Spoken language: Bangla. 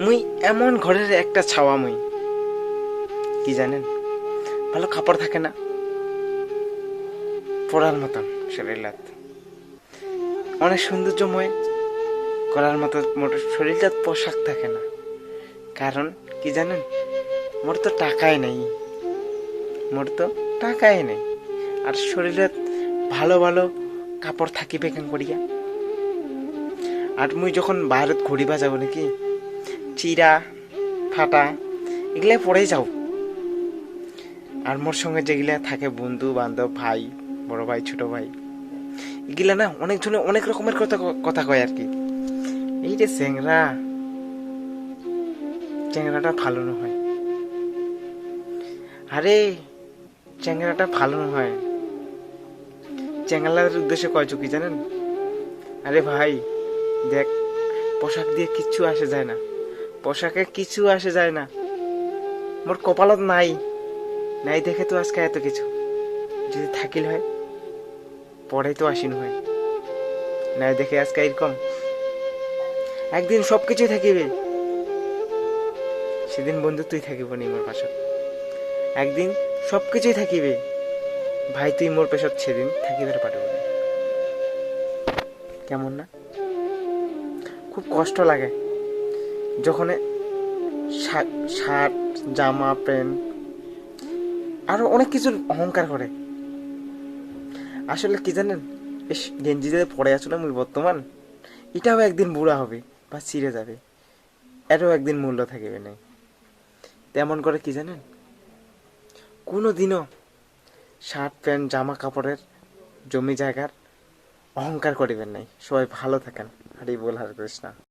মুই এমন ঘরের একটা ছাওয়া মুই, কি জানেন, ভালো কাপড় থাকে না পরার মতন, শরীরলাত অনেক সৌন্দর্যময় করার মতো, মোট শরীরটাত পোশাক থাকে না। কারণ কি জানেন, মোর তো টাকাই নেই, মোর তো টাকাই নেই। আর শরীরে ভালো ভালো কাপড় থাকিবে কেন করিয়া। আর মুই যখন বাইরত ঘুরিবা যাব নাকি, চিরা ফাটা এগুলা পরেই যাও। আর মোর সঙ্গে যেগুলা থাকে বন্ধু বান্ধব, ভাই, বড় ভাই, ছোট ভাই, এগুলা না অনেকজনে অনেক রকমের কথা কথা কয় আর কি। এই যে চ্যাংরাটা ভালো নয়, আরে চ্যাংরাটা ভালো নয়, চ্যাংলার উদ্দেশ্যে কয়ছো কি জানেন? আরে ভাই দেখ, পোশাক দিয়ে কিচ্ছু আসে যায় না, পোশাকে কিছু আসে যায় না। মোর কপালত নাই, নাই দেখে তো আজকে এত কিছু। যদি থাকিল হয় পরে তো আসিন হয়, নাই দেখে আজকে এরকম। একদিন সব কিছুই থাকিবে, সেদিন বন্ধু তুই থাকিব নি মোর পাশত। একদিন সব কিছুই থাকিবে, ভাই তুই মোর পেশত সেদিন থাকিবার পারব না। কেমন না? খুব কষ্ট লাগে যখন শার্ট, জামা, প্যান্ট আরো অনেক কিছুর অহংকার করে। আসলে কি জানেন, গেঞ্জি যে পরে আছো না মুই বর্তমান, এটাও একদিন বুড়া হবে বা ছিঁড়ে যাবে, এরও একদিন মূল্য থাকিবে নাই। তেমন করে কি জানেন, কোনো দিনও শার্ট প্যান্ট জামা কাপড়ের জমি জায়গার অহংকার করিবেন নাই। সবাই ভালো থাকেন। হরি বল, হরে কৃষ্ণা।